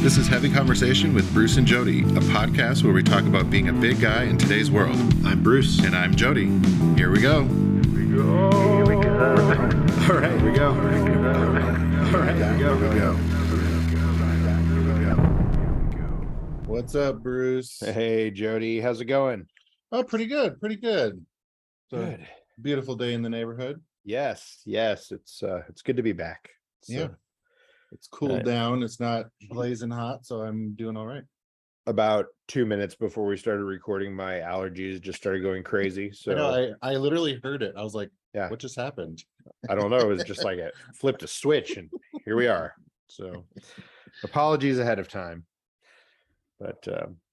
This is Heavy Conversation with Bruce and Jody, a podcast where we talk about being a big guy in today's world. I'm Bruce. And I'm Jody. Here we go. Here we go. All right, here we go. All right, here we go. What's up, Bruce? Hey, Jody. How's it going? Oh, pretty good. Pretty good. Good. Beautiful day in the neighborhood. Yes. It's good to be back. Yeah. It's cooled down. It's not blazing hot, so I'm doing all right. About 2 minutes before we started recording, my allergies just started going crazy. So I know, I literally heard it. I was like, yeah, what just happened? I don't know. It was just like it flipped a switch and here we are. So apologies ahead of time. But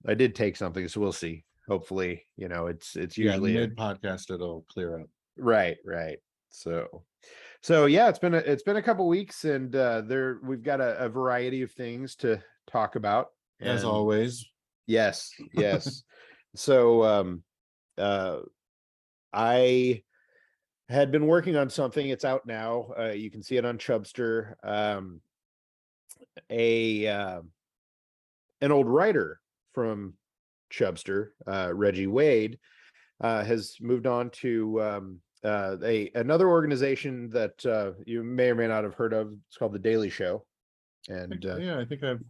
I did take something, so we'll see. Hopefully, it's usually mid podcast it'll clear up. Right. So yeah, it's been a couple weeks, and we've got a variety of things to talk about, as always. Yes. So I had been working on something. It's out now. You can see it on Chubster. An old writer from Chubster, Reggie Wade, has moved on to another organization that you may or may not have heard of. It's called The Daily Show. And I think I've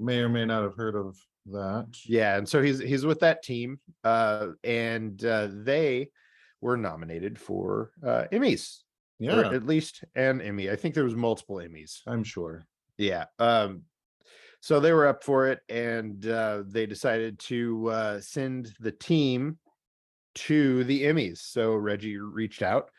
may or may not have heard of that. Yeah, and so he's with that team, and they were nominated for Emmys. Yeah, or at least an Emmy. I think there was multiple Emmys. I'm sure. Yeah. So they were up for it, and they decided to send the team to the Emmys. So Reggie reached out.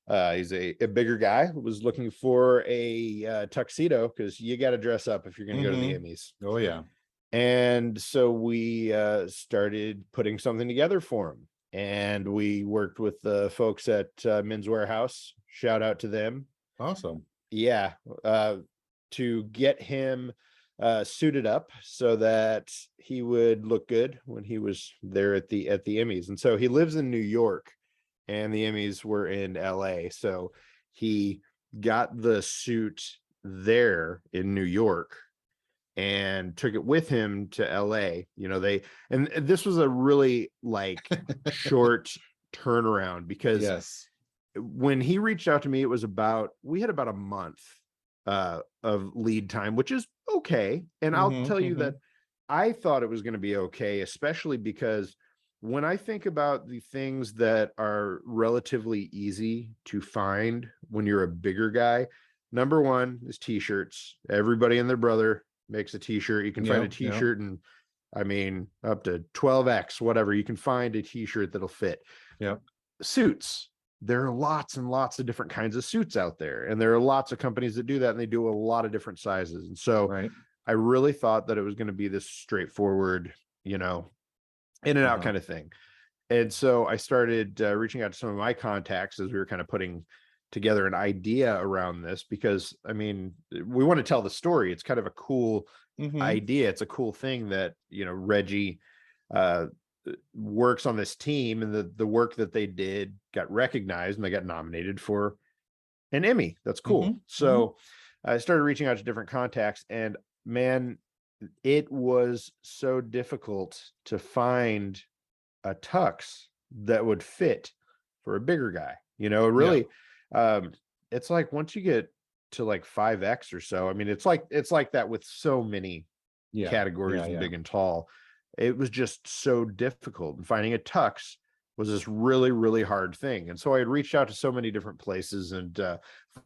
He's a bigger guy, was looking for a tuxedo, because you got to dress up if you're going to go to the Emmys. Oh yeah. And so we started putting something together for him, and we worked with the folks at Men's Warehouse. Shout out to them. Awesome. Yeah. To get him suited up so that he would look good when he was there at the Emmys. And so he lives in New York, and the Emmys were in LA. So he got the suit there in New York and took it with him to LA. And this was a really short turnaround, because when he reached out to me, we had about a month of lead time, which is okay. And I'll tell you that I thought it was going to be okay, especially because when I think about the things that are relatively easy to find when you're a bigger guy, number one is t-shirts. Everybody and their brother makes a t-shirt. You can find a t-shirt and up to 12X, whatever. You can find a t-shirt that'll fit. Yeah. Suits. There are lots and lots of different kinds of suits out there, and there are lots of companies that do that, and they do a lot of different sizes. And so I really thought that it was going to be this straightforward, in and out kind of thing. And so I started reaching out to some of my contacts as we were kind of putting together an idea around this, because we want to tell the story. It's kind of a cool idea. It's a cool thing that, Reggie works on this team, and the work that they did got recognized, and they got nominated for an Emmy. That's cool. So I started reaching out to different contacts, and man, it was so difficult to find a tux that would fit for a bigger guy. Really, it's like once you get to 5X or so, it's like that with so many categories, big and tall. It was just so difficult, and finding a tux was this really, really hard thing. And so I had reached out to so many different places, and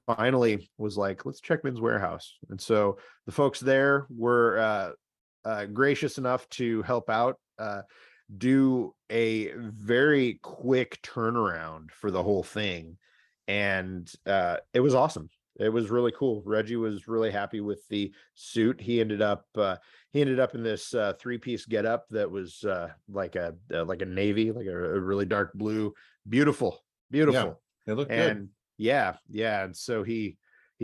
finally was like, let's check Men's Warehouse. And so the folks there were gracious enough to help out, do a very quick turnaround for the whole thing. And it was awesome. It was really cool. Reggie was really happy with the suit. He ended up in this 3-piece getup that was like a navy, like a really dark blue, beautiful. Yeah, it looked good. Yeah. And so he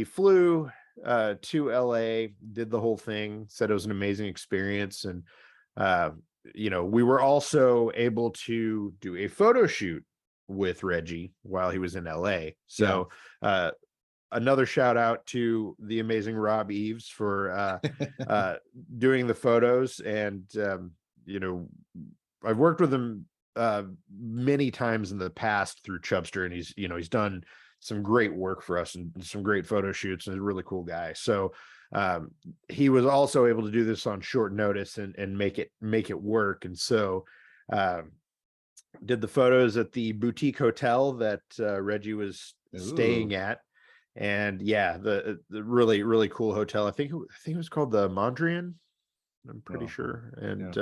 flew to LA, did the whole thing, said it was an amazing experience. And we were also able to do a photo shoot with Reggie while he was in LA. So another shout out to the amazing Rob Eves for doing the photos. And I've worked with him many times in the past through Chubster, and he's done some great work for us and some great photo shoots, and he's a really cool guy. So he was also able to do this on short notice and make it work. And so did the photos at the boutique hotel that Reggie was staying at. And yeah, the really, really cool hotel. I think it was called the Mondrian. I'm pretty sure. And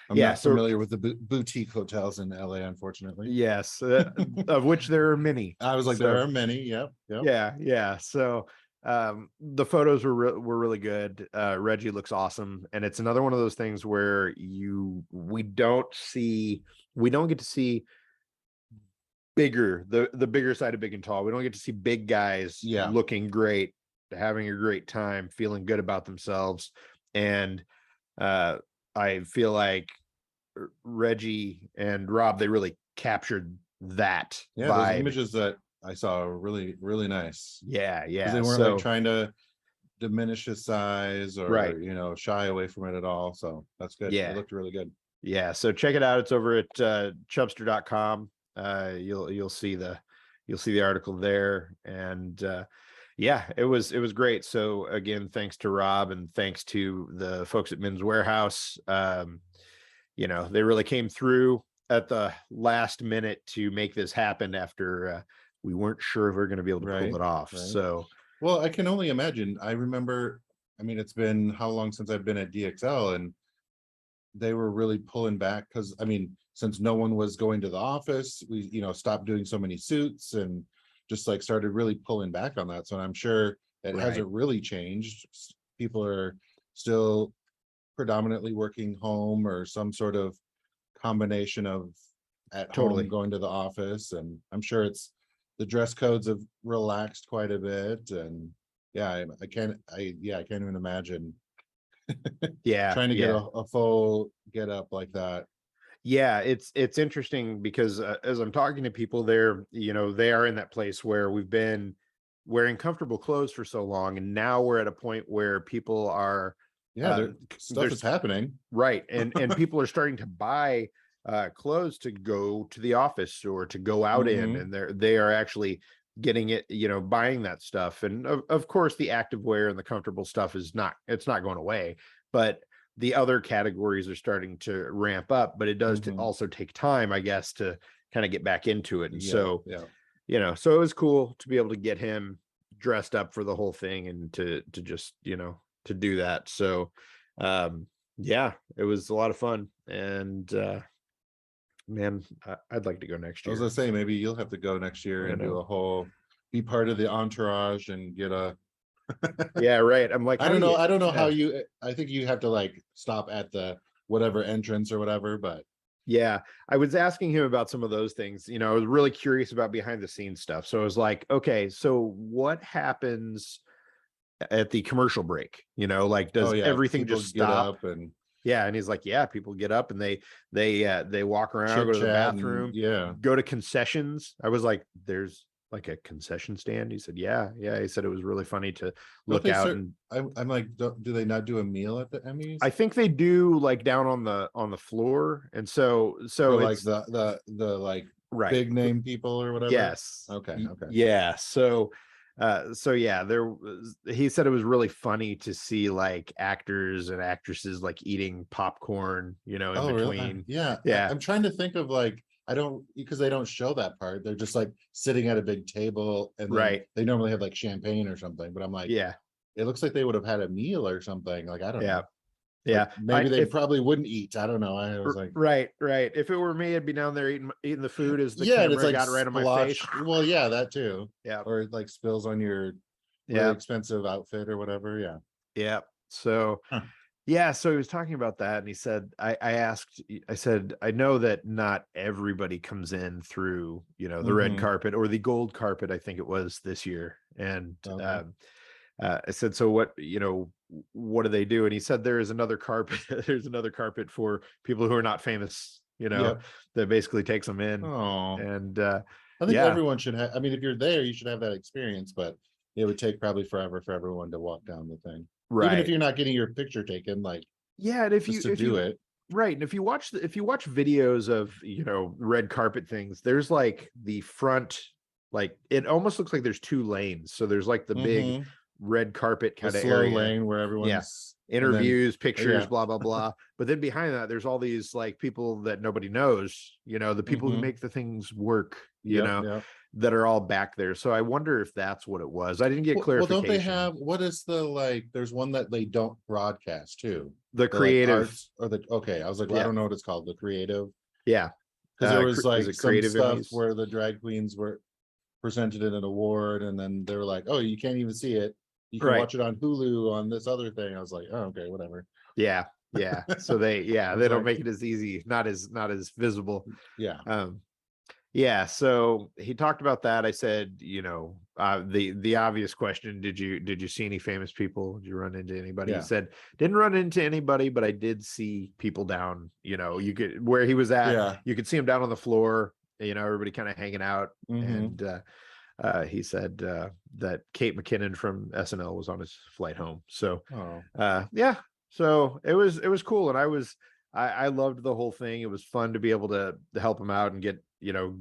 I'm not familiar with the boutique hotels in LA, unfortunately. Yes, of which there are many. I was like, there are many. Yep. Yeah. So the photos were really good. Reggie looks awesome, and it's another one of those things where we don't get to see the bigger side of Big and Tall. We don't get to see big guys looking great, having a great time, feeling good about themselves. And I feel like Reggie and Rob, they really captured that vibe. Those images that I saw are really, really nice. Yeah. They weren't like trying to diminish his size or shy away from it at all. So that's good. It looked really good. Yeah. So check it out. It's over at chubster.com. You'll see the article there. And it was great. So again, thanks to Rob and thanks to the folks at Men's Warehouse. They really came through at the last minute to make this happen after we weren't sure if we were going to be able to pull it off. Right. So, well, I can only imagine. I remember, it's been how long since I've been at DXL, and they were really pulling back because, since no one was going to the office, we, stopped doing so many suits and just like started really pulling back on that. So I'm sure it hasn't really changed. People are still predominantly working home or some sort of combination of at home going to the office. And I'm sure the dress codes have relaxed quite a bit. And I can't even imagine trying to get a full get up like that. Yeah, it's interesting because as I'm talking to people there, they are in that place where we've been wearing comfortable clothes for so long, and now we're at a point where people are stuff is happening, right? And people are starting to buy clothes to go to the office or to go out in, and they are actually getting it, buying that stuff. And of course, the activewear and the comfortable stuff it's not going away, but the other categories are starting to ramp up, but it does also take time, I guess, to kind of get back into it. And so it was cool to be able to get him dressed up for the whole thing and to just, to do that. So, it was a lot of fun. And, man, I'd like to go next year. I was gonna say, maybe you'll have to go next year and be part of the entourage and get a yeah, right. I'm like, I don't know how I think you have to like stop at the whatever entrance or whatever, but yeah, I was asking him about some of those things. I was really curious about behind the scenes stuff. So I was like, okay, so what happens at the commercial break? Does everything people just stop? And he's like, people get up and they walk around, go to the bathroom, go to concessions. I was like, there's like a concession stand? He said, yeah. He said it was really funny to look out. And I'm like, do they not do a meal at the Emmys? I think they do, like down on the floor. And so like the like big name people or whatever. Yes. Okay. Yeah. So he said it was really funny to see like actors and actresses like eating popcorn, in between. Really? Yeah. I'm trying to think of like, because they don't show that part. They're just like sitting at a big table and they normally have like champagne or something, but I'm like, it looks like they would have had a meal or something. Like, I don't know. Yeah. Like maybe they probably wouldn't eat. I don't know. I was like, right. If it were me, I'd be down there eating the food as the camera like got right on my face. Well, yeah, that too. Yeah. Or it like spills on your really expensive outfit or whatever. Yeah. Yeah. So so he was talking about that, and he said, I said, I know that not everybody comes in through, the red carpet or the gold carpet, I think it was this year. And I said, so what do they do? And he said, there's another carpet. There's another carpet for people who are not famous, that basically takes them in. Oh. And I think everyone should have, if you're there, you should have that experience, but it would take probably forever for everyone to walk down the thing. Right. Even if you're not getting your picture taken, like, yeah, and if just you to do it. right, and if you watch videos of, red carpet things, there's like the front, like it almost looks like there's two lanes. So there's like the big red carpet The kind of slow area, lane where everyone's interviews, pictures, yeah. blah blah blah. But then behind that, there's all these like people that nobody knows, the people who make the things work, Yep. that are all back there. So I wonder if that's what it was. I didn't get Well, clarification. don't they have, what is the, like, there's one that they don't broadcast too, the like creative arts or the, okay, I was like, well, I don't know what it's called, the creative, yeah, because there was is like it some creative stuff Emmys? where the drag queens were presented in an award, and then they were like, oh, you can't even see it, you can watch it on Hulu on this other thing. I was like, oh, okay, whatever. Yeah. So they they don't like, make it as easy, not as visible. yeah. Yeah, so he talked about that. I said, the obvious question, did you see any famous people? Did you run into anybody? Yeah. He said, didn't run into anybody, but I did see people down, you could, where he was at, you could see him down on the floor, everybody kind of hanging out. And he said that Kate McKinnon from SNL was on his flight home. So yeah, so it was cool. And I loved the whole thing. It was fun to be able to help him out and get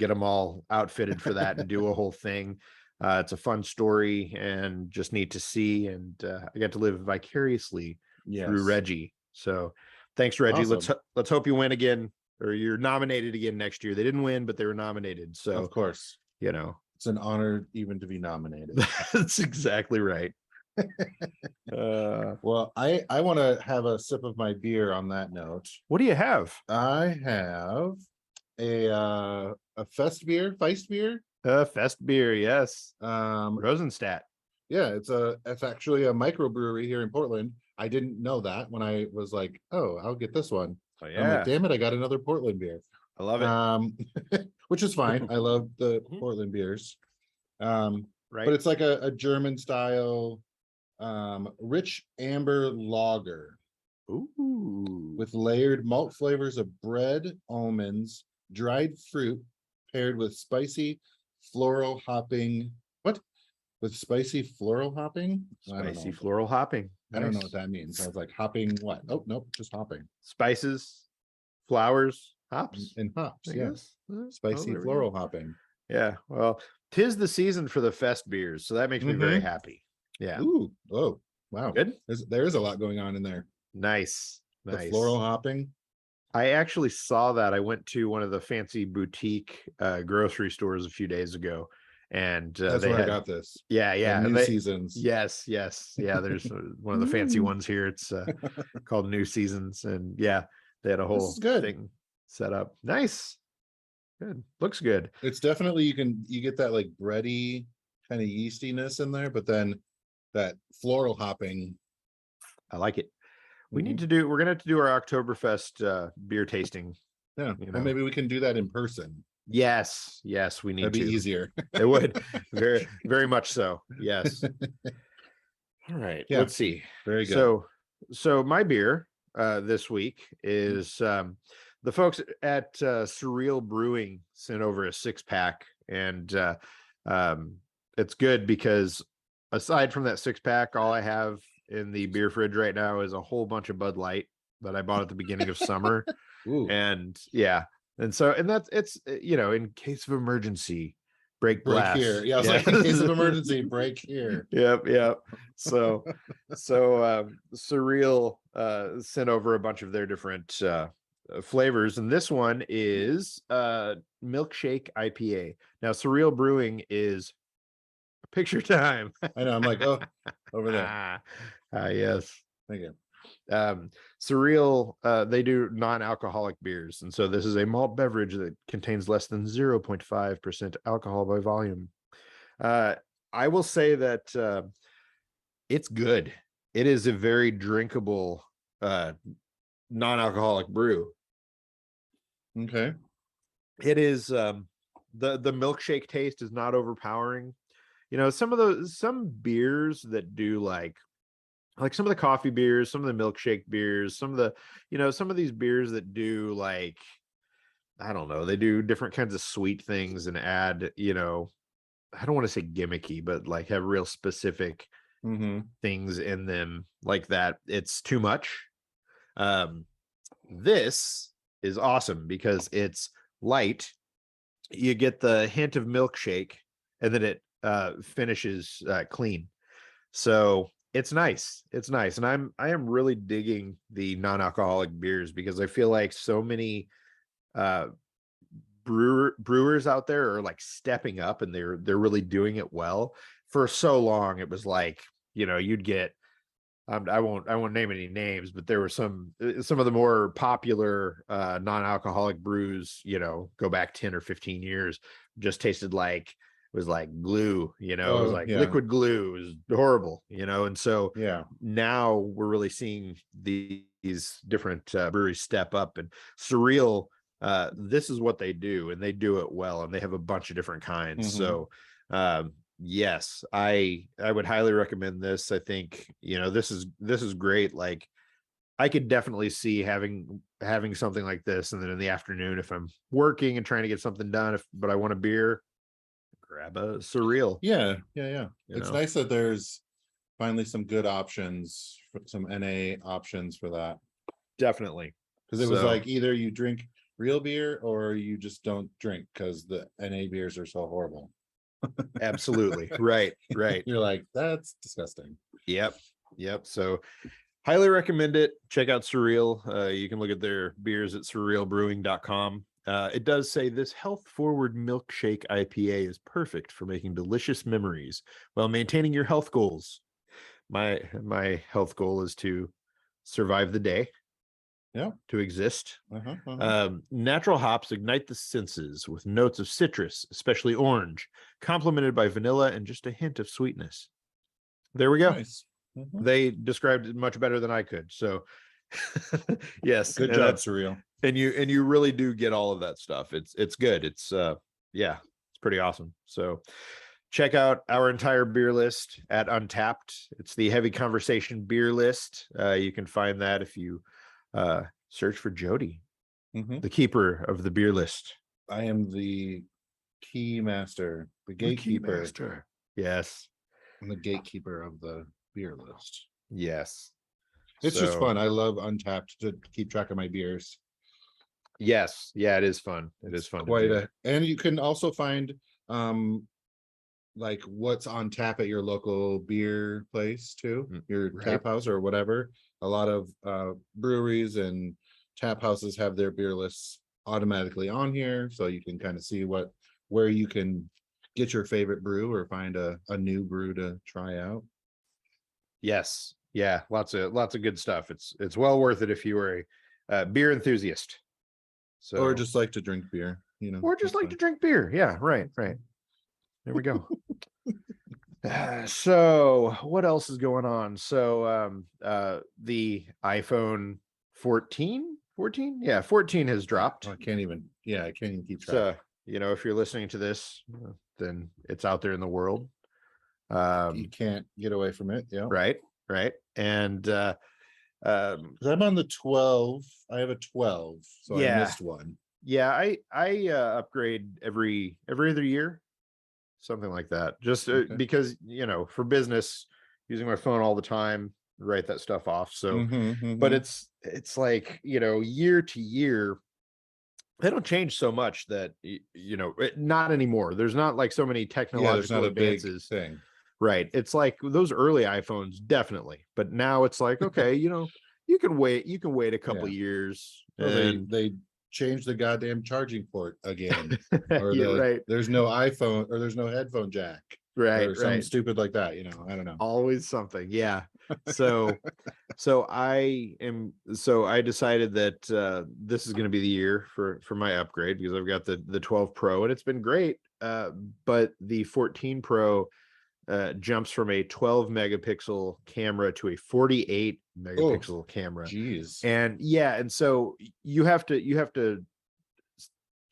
them all outfitted for that and do a whole thing. It's a fun story and just neat to see. And I got to live vicariously through Reggie. So thanks, Reggie. Awesome. Let's hope you win again, or you're nominated again next year. They didn't win, but they were nominated. So of course, it's an honor even to be nominated. That's exactly right. Well, I want to have a sip of my beer on that note. What do you have? I have a Festbier, Festbier, yes. Rosenstadt. Yeah, it's actually a microbrewery here in Portland. I didn't know that when I was like, oh, I'll get this one. Oh yeah. I'm like, damn it, I got another Portland beer. I love it. Which is fine. I love the Portland beers. Right. But it's like a German style rich amber lager. Ooh. With layered malt flavors of bread, almonds, dried fruit, paired with spicy floral hopping. What? With spicy floral hopping? Spicy floral hopping. Nice. I don't know what that means. I was like, hopping what? Oh, nope, just hopping. Spices, flowers, hops. And hops, yes. Spicy floral hopping. Yeah, well, 'tis the season for the fest beers, so that makes me very happy. Yeah. Ooh, oh, wow. Good. There's a lot going on in there. Nice. The floral hopping. I actually saw that. I went to one of the fancy boutique grocery stores a few days ago, and that's where I got this. Yeah. New Seasons. Yes. Yeah, there's one of the fancy ones here. It's called New Seasons, and yeah, they had a whole thing set up. Nice. Good. Looks good. It's definitely, you get that like bready kind of yeastiness in there, but then that floral hopping. I like it. We're gonna have to do our Oktoberfest beer tasting. Yeah. Well, maybe we can do that in person. Yes, we need to. That'd be easier. It would. Very, very much so. Yes. All right. Yeah. Let's see. Very good. So my beer this week is the folks at Surreal Brewing sent over a 6-pack, and it's good because aside from that 6-pack, all I have in the beer fridge right now is a whole bunch of Bud Light that I bought at the beginning of summer. And that's it's in case of emergency, break glass here. Yeah, I was like, in case of emergency, break here. Yep. So Surreal sent over a bunch of their different flavors, and this one is Milkshake IPA. Now Surreal Brewing is picture time. I know, I'm like, oh, over there. Yes. Thank you. Surreal, they do non-alcoholic beers, and so this is a malt beverage that contains less than 0.5% alcohol by volume. I will say that it's good. It is a very drinkable non-alcoholic brew. Okay. It is the milkshake taste is not overpowering. Some beers that do like some of the coffee beers, some of the milkshake beers, some of the some of these beers that do like, I don't know, they do different kinds of sweet things and add I don't want to say gimmicky, but like have real specific things in them like that. It's too much. This is awesome because it's light. You get the hint of milkshake, and then it finishes clean. So it's nice. It's nice. And I am really digging the non-alcoholic beers because I feel like so many brewers out there are like stepping up, and they're really doing it well. For so long it was like, you'd get I won't name any names, but there were some of the more popular non-alcoholic brews, go back 10 or 15 years, just tasted like it was like glue, it was like liquid glue. It was horrible, and so now we're really seeing these different breweries step up. And Surreal, this is what they do, and they do it well, and they have a bunch of different kinds. So yes, I would highly recommend this. I think this is great. Like, I could definitely see having something like this, and then in the afternoon, if I'm working and trying to get something done, but I want a beer, grab a Surreal. It's nice that there's finally some good options, some NA options for that. Definitely, because it was like either you drink real beer or you just don't drink because the NA beers are so horrible. Absolutely. Right. You're like, that's disgusting. Yep. So highly recommend it. Check out Surreal. You can look at their beers at surrealbrewing.com. It does say this health forward milkshake IPA is perfect for making delicious memories while maintaining your health goals. My health goal is to survive the day. To exist. Natural hops ignite the senses with notes of citrus, especially orange, complemented by vanilla and just a hint of sweetness. There we go. Nice. They described it much better than I could. So yes, good job, Surreal. And you really do get all of that stuff. It's good. It's pretty awesome. So check out our entire beer list at Untapped. It's the Heavy Conversation beer list. You can find that if you search for Jody, the keeper of the beer list. I am the key master, the gatekeeper. Yes. I'm the gatekeeper of the beer list. Yes. It's just fun. I love Untapped to keep track of my beers. Yes. Yeah, it is fun. It is fun. And you can also find like what's on tap at your local beer place too, your tap house or whatever. A lot of breweries and tap houses have their beer lists automatically on here, so you can kind of see where you can get your favorite brew or find a new brew to try out. Yes. Yeah, lots of good stuff. It's well worth it if you are a beer enthusiast. So, or just like to drink beer, or just like to drink beer. Yeah, right. There we go. So what else is going on? So the iPhone 14 has dropped. I can't even keep track. So if you're listening to this, then it's out there in the world. You can't get away from it. Right. And I'm on the 12. I have a 12, so I missed one. I upgrade every other year, something like that, just because for business, using my phone all the time, write that stuff off. So but it's like year to year they don't change so much that not anymore. There's not like so many technological advances. Big thing. Right. It's like those early iPhones, definitely, but now it's like, okay, you can wait a couple years. And they change the goddamn charging port again, or there's no iPhone, or there's no headphone jack, or something stupid like that. I don't know. Always something. Yeah. So I decided that this is going to be the year for my upgrade, because I've got the 12 Pro and it's been great. But the 14 Pro jumps from a 12 megapixel camera to a 48 megapixel camera. Jeez. And so you have to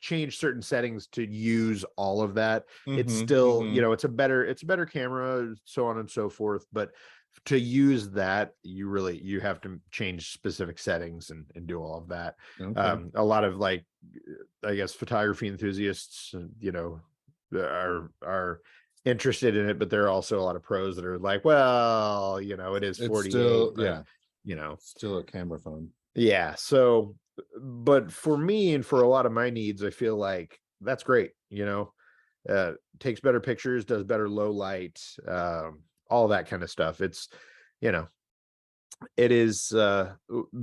change certain settings to use all of that. It's still it's a better camera, so on and so forth, but to use that, you have to change specific settings and do all of that. A lot of, like, I guess, photography enthusiasts are interested in it, but there are also a lot of pros that are like, well, it is It's 48, still, but, yeah, you know, still a camera phone. yeah. So, but for me and for a lot of my needs, I feel like that's great. Takes better pictures, does better low light, all that kind of stuff. It's, you know, it is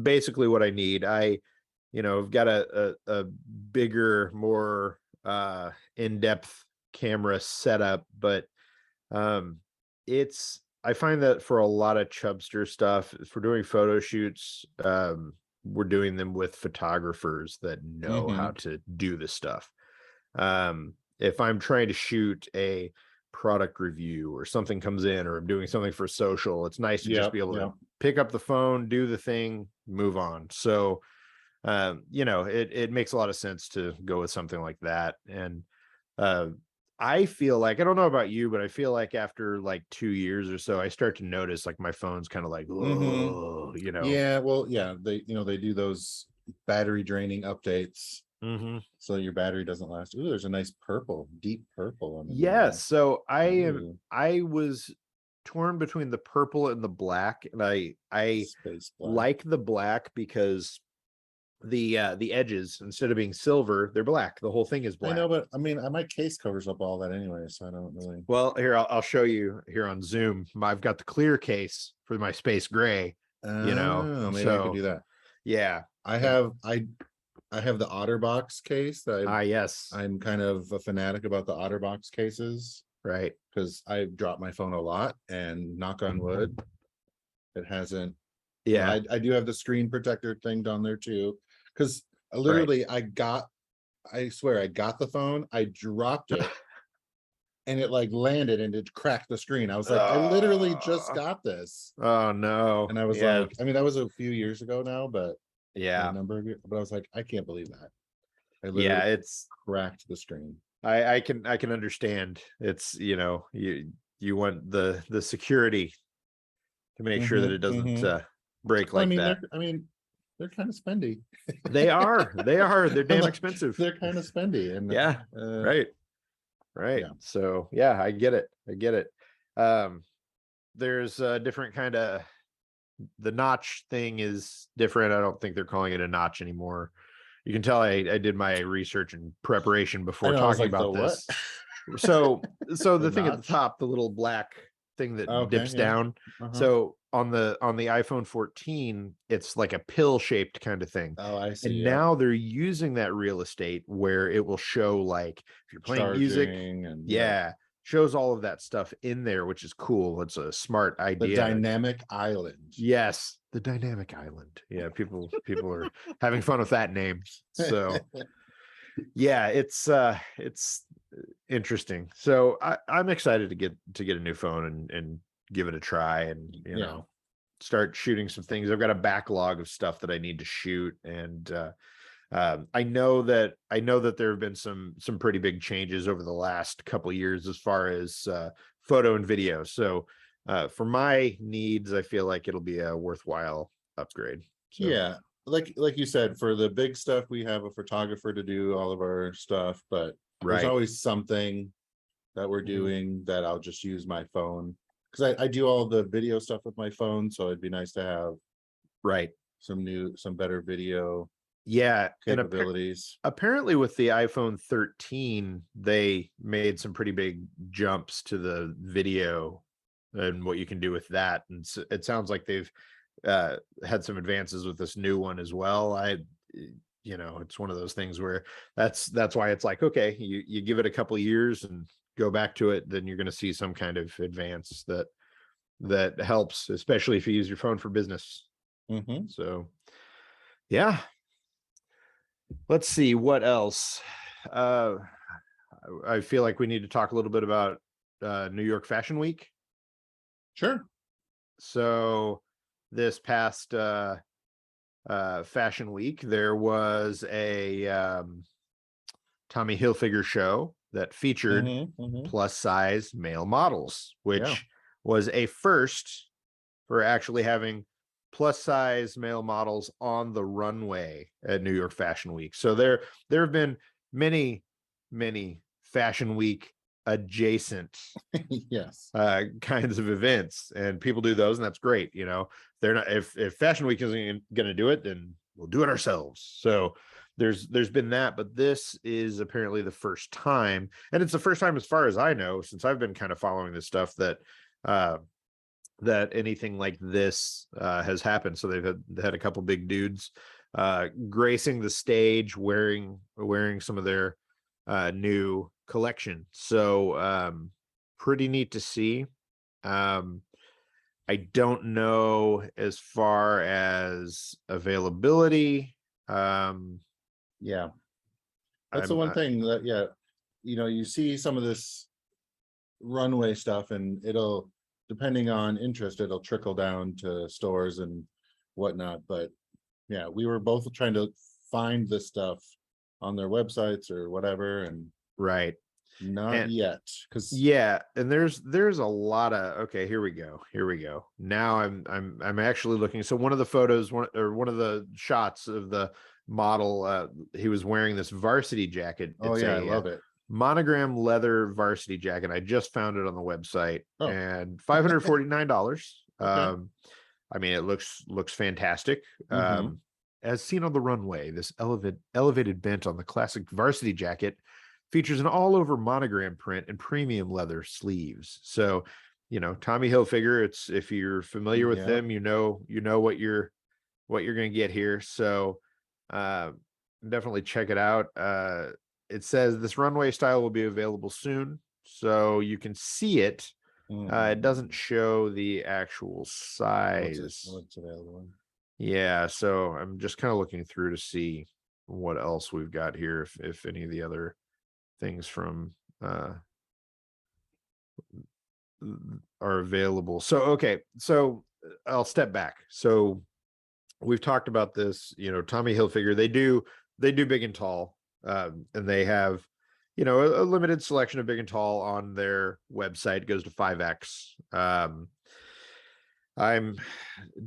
basically what I need. I've got a bigger, more in-depth camera setup, but I find that for a lot of chubster stuff, if we're doing photo shoots, we're doing them with photographers that know how to do this stuff. If I'm trying to shoot a product review or something comes in, or I'm doing something for social, it's nice to just be able to pick up the phone, do the thing, move on. So it makes a lot of sense to go with something like that. And I feel like, I don't know about you, but I feel like after like 2 years or so, I start to notice like my phone's kind of like, oh, Yeah, well, yeah, they do those battery draining updates, so your battery doesn't last. Ooh, there's a nice purple, deep purple on the Yes. So Ooh. I was torn between the purple and the black, and I Space black. like the black because the edges, instead of being silver, they're black. The whole thing is black. I know, but I mean, my case covers up all that anyway, so I don't really. Well, here, I'll show you here on Zoom. I've got the clear case for my space gray, Maybe I could do that. Yeah. I have the OtterBox case that Yes. I'm kind of a fanatic about the OtterBox cases, right? because I've dropped my phone a lot, and knock on wood, it hasn't. Yeah. I do have the screen protector thing down there too, because literally I swear I got the phone, I dropped it, and it like landed and it cracked the screen. I was like, I literally just got this. Oh no. And I was like, I mean, that was a few years ago now, but yeah, a number of years, but I was like, I can't believe that. I literally it's cracked the screen. I can understand. It's, you want the security to make sure that it doesn't break like that. They're kind of spendy. They're damn like, expensive. They're kind of spendy, and right. So yeah, I get it. There's a different kind of, the notch thing is different. I don't think they're calling it a notch anymore. You can tell I did my research and preparation before talking about this. So the thing at the top, the little black thing that dips down. So on the iPhone 14, it's like a pill shaped kind of thing. Oh, I see. And now they're using that real estate where it will show, like, if you're playing music, and shows all of that stuff in there, which is cool. It's a smart idea. The dynamic island. Yes, the dynamic island. Yeah, people are having fun with that name. So yeah, it's interesting. So I'm excited to get a new phone and give it a try, and start shooting some things. I've got a backlog of stuff that I need to shoot, and I know that there have been some pretty big changes over the last couple of years as far as photo and video. So for my needs, I feel like it'll be a worthwhile upgrade. So. Yeah, like you said, for the big stuff, we have a photographer to do all of our stuff, but there's always something that we're doing that I'll just use my phone, because I do all the video stuff with my phone, so it'd be nice to have some better video capabilities. And apparently with the iPhone 13, they made some pretty big jumps to the video and what you can do with that, and so it sounds like they've had some advances with this new one as well. It's one of those things where that's why it's like, okay, you give it a couple of years and go back to it, then you're going to see some kind of advance that helps, especially if you use your phone for business. So yeah, let's see what else. I feel like we need to talk a little bit about New York Fashion Week. Sure. So this past Fashion Week, there was a Tommy Hilfiger show that featured plus size male models, which was a first for actually having plus size male models on the runway at New York Fashion Week. So there have been many Fashion Week adjacent Yes. kinds of events, and people do those, and that's great. They're not, if Fashion Week isn't going to do it, then we'll do it ourselves. So there's been that, but this is apparently the first time, and it's the first time, as far as I know, since I've been kind of following this stuff, that that anything like this has happened. So they've had a couple big dudes gracing the stage wearing some of their new collection. So pretty neat to see. I don't know as far as availability. Yeah. That's the one thing that, you see some of this runway stuff, and it'll, depending on interest, it'll trickle down to stores and whatnot. But yeah, we were both trying to find this stuff on their websites or whatever, and right. not yet. Because and there's a lot of, okay, here we go. Now I'm actually looking. So one of the photos, one of the shots of the model, he was wearing this varsity jacket. I love it. Monogram leather varsity jacket. I just found it on the website, and $549. Okay. I mean, it looks fantastic. Mm-hmm. As seen on the runway, this elevated bent on the classic varsity jacket features an all-over monogram print and premium leather sleeves. So, Tommy Hilfiger, it's, if you're familiar with them, you know what you're going to get here. So definitely check it out. It says this runway style will be available soon, so you can see it. It doesn't show the actual size. What's available? Yeah, so I'm just kind of looking through to see what else we've got here, if any of the other things from are available. So okay, so I'll step back. So we've talked about this, Tommy Hilfiger, they do big and tall, and they have a limited selection of big and tall on their website. It goes to 5X.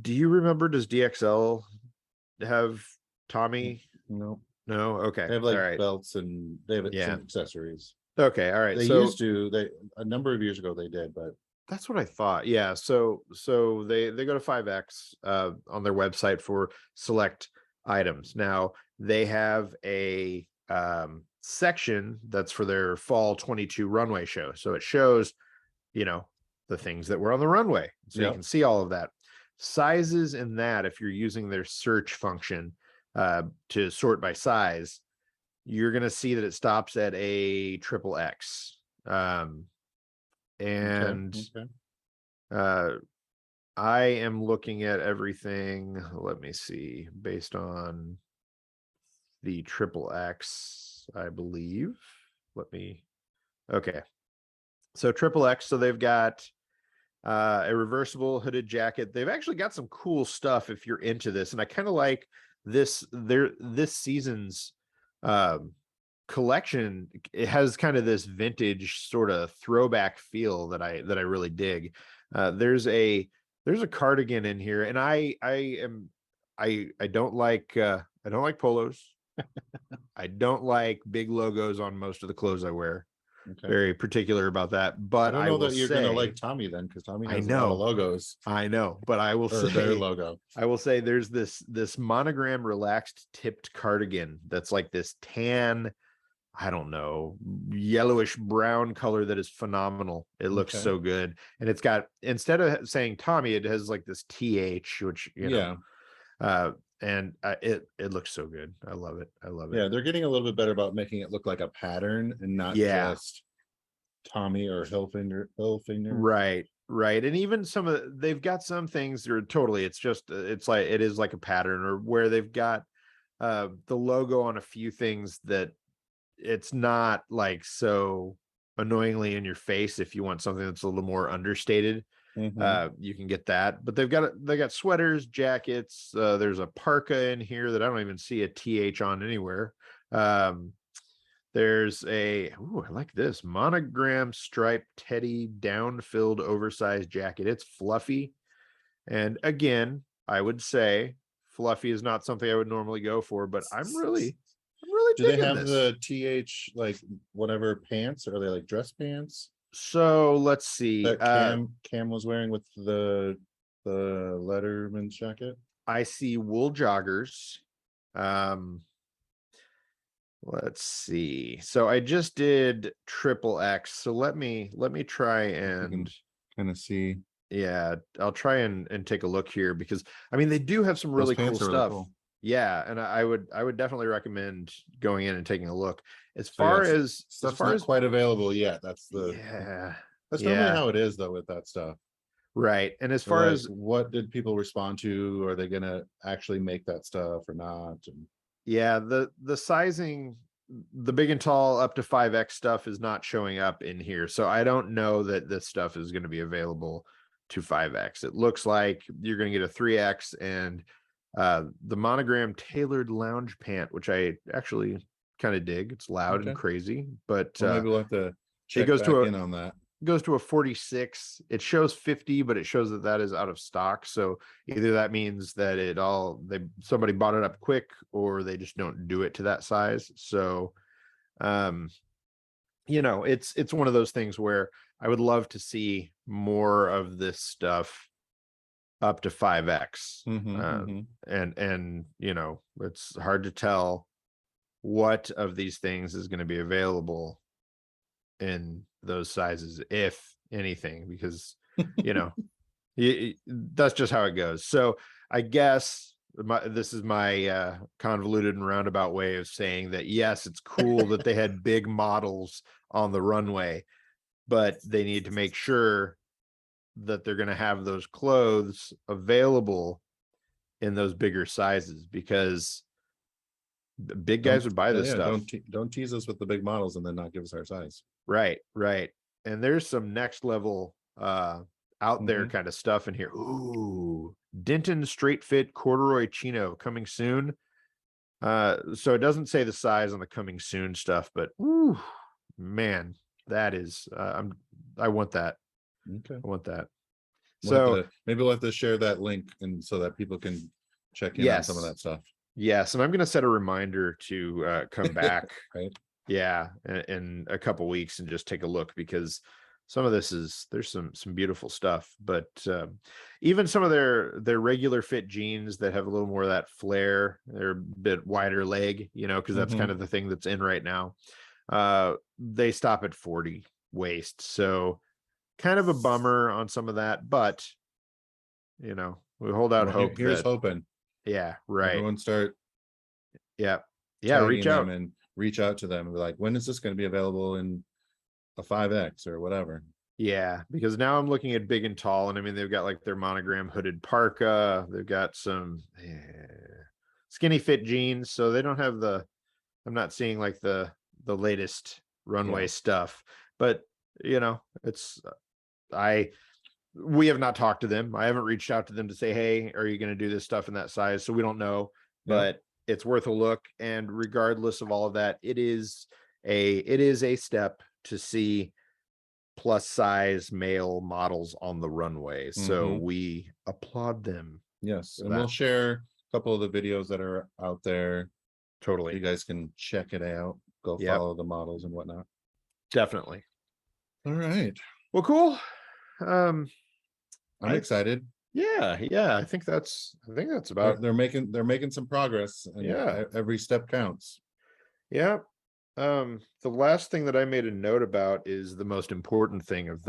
Do you remember, does DXL have Tommy? No. Okay. They have like all right. belts, and they have some accessories. Okay. All right. They used to, a number of years ago they did, but that's what I thought. Yeah. So they go to 5X on their website for select items. Now they have a section that's for their fall 22 runway show. So it shows, the things that were on the runway. So you can see all of that. Sizes in that, if you're using their search function to sort by size, you're going to see that it stops at a triple X. And I am looking at everything. Let me see, based on the triple X, I believe. Okay. So triple X, so they've got a reversible hooded jacket. They've actually got some cool stuff if you're into this. And I kind of like this season's collection. It has kind of this vintage sort of throwback feel that I really dig. There's a cardigan in here, and I don't like polos. I don't like big logos on most of the clothes I wear. Okay. Very particular about that. But I don't know that you're going to like Tommy then, because Tommy has a lot of logos. I know, but I will say their logo. I will say there's this monogram relaxed tipped cardigan that's like this tan, I don't know, yellowish brown color that is phenomenal. It looks so good. And it's got, instead of saying Tommy, it has like this TH, which, and it looks so good. I love it. Yeah, they're getting a little bit better about making it look like a pattern and not just Tommy or Hilfiger. Right. And even they've got some things that are totally, it is like a pattern, or where they've got the logo on a few things that it's not like so annoyingly in your face. If you want something that's a little more understated, you can get that. But they got sweaters, jackets. There's a parka in here that I don't even see a TH on anywhere. There's I like this monogram striped teddy down-filled oversized jacket. It's fluffy, and again, I would say fluffy is not something I would normally go for, but I'm really Do they digging have this. the TH like whatever pants? Or are they like dress pants So let's see. that Cam was wearing with the Letterman's jacket? I see wool joggers. Let's see. So I just did triple X. So let me try and Kind of see. yeah, I'll try and take a look here because I mean they do have some really cool pants are really stuff. cool. Yeah, and I would definitely recommend going in and taking a look. As So, yeah, far as stuff's not quite available yet. That's normally yeah, how it is though with that stuff. right. And as They're far like, as what did people respond to? Are they gonna actually make that stuff or not? And yeah, the sizing, the big and tall up to 5X stuff is not showing up in here. So I don't know that this stuff is going to be available to 5X. It looks like you're going to get a 3X and the monogram tailored lounge pant, which I actually kind of dig. It's loud and Okay. crazy, but well, maybe we'll have to check goes back to in on that. goes to a 46. It shows 50, but it shows that is out of stock. So either that means that somebody bought it up quick, or they just don't do it to that size. So, it's one of those things where I would love to see more of this stuff up to 5X. And it's hard to tell what of these things is going to be available in those sizes, if anything, because that's just how it goes. So I guess this is my convoluted and roundabout way of saying that yes, it's cool that they had big models on the runway, but they need to make sure that they're going to have those clothes available in those bigger sizes, because big guys would buy this stuff. Don't tease us with the big models and then not give us our size. Right. And there's some next level out there kind of stuff in here. Ooh, Denton straight fit corduroy chino coming soon. So it doesn't say the size on the coming soon stuff, but ooh, man, that is I want that. Okay. I want that. Maybe we'll have to share that link and so that people can check in on some of that stuff. Yes, and I'm going to set a reminder to come back. Right. Yeah, in a couple weeks and just take a look, because some of there's some beautiful stuff, but even some of their regular fit jeans that have a little more of that flare, they're a bit wider leg, because that's kind of the thing that's in right now. They stop at 40 waist, so kind of a bummer on some of that, but we hold out hope. Here's hoping. Yeah, right. Everyone start. Yeah. Reach out and reach out to them and be like, when is this going to be available in a 5X or whatever? Yeah, because now I'm looking at big and tall, and I mean they've got like their monogram hooded parka, they've got some skinny fit jeans, so they don't have I'm not seeing like the latest runway stuff, but we have not talked to them. I haven't reached out to them to say, hey, are you going to do this stuff in that size? So we don't know, but it's worth a look. And regardless of all of that, it is a step to see plus size male models on the runway. So we applaud them. Yes. And we'll share a couple of the videos that are out there. Totally. You guys can check it out. Go follow the models and whatnot. Definitely. All right. Well, cool. I'm excited. Yeah. I think that's about. They're making some progress. And every step counts. Yeah. The last thing that I made a note about is the most important thing of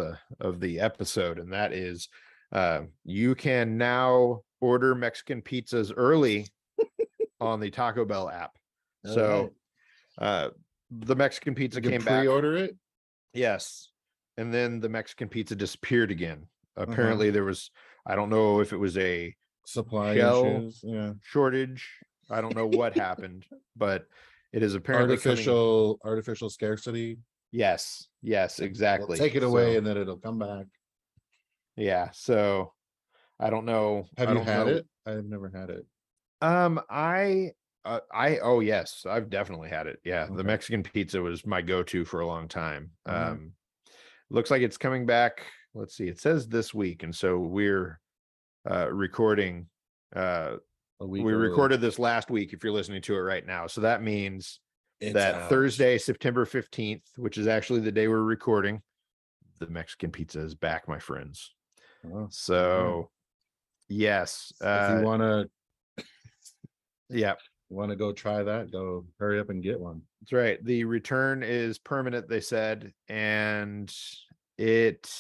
the episode, and that is you can now order Mexican pizzas early on the Taco Bell app. So the Mexican pizza came back. Pre-order it? Yes. And then the Mexican pizza disappeared again. Apparently there was, I don't know if it was a supply issues, shortage. I don't know what happened, but it is apparently artificial scarcity. Yes, exactly. They'll take it away and then it'll come back. Yeah. So I don't know. Have you had it? I've never had it. Oh yes, I've definitely had it. Yeah. Okay. The Mexican pizza was my go-to for a long time. Looks like it's coming back. Let's see. It says this week. And so we're recording we recorded this last week if you're listening to it right now. So that means It's that out. Thursday, September 15th, which is actually the day we're recording, the Mexican pizza is back, my friends. Oh, So, yes. if you want Yeah, to go try that, go hurry up and get one. that's right. The return is permanent, they said, and it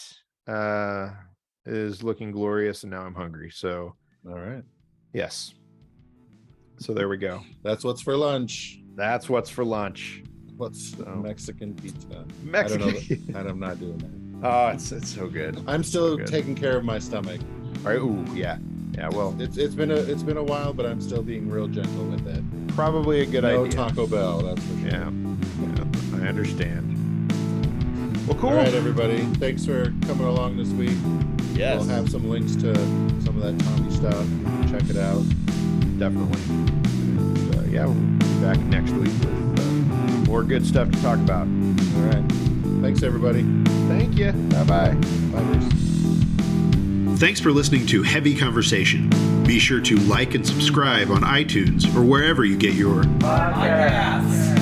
is looking glorious, and now I'm hungry. So, All right. yes. So there we go. That's what's for lunch. That's what's for lunch. What's So- Mexican pizza? Mexican. I don't know. I'm not doing that. Oh, it's so good. I'm still So good. taking care of my stomach. All right. Ooh, yeah. Yeah, well, It's been a while, but I'm still being real gentle with it. probably a good No idea. Taco Bell, that's for sure. Yeah, I understand. Well, cool. All right, everybody. Thanks for coming along this week. Yes, We'll have some links to some of that Tommy stuff. Check it out. definitely. And, yeah, we'll be back next week with more good stuff to talk about. All right. Thanks, everybody. Thank you. Bye-bye. Bye, Bruce. Thanks for listening to Heavy Conversation. Be sure to like and subscribe on iTunes or wherever you get your Podcast.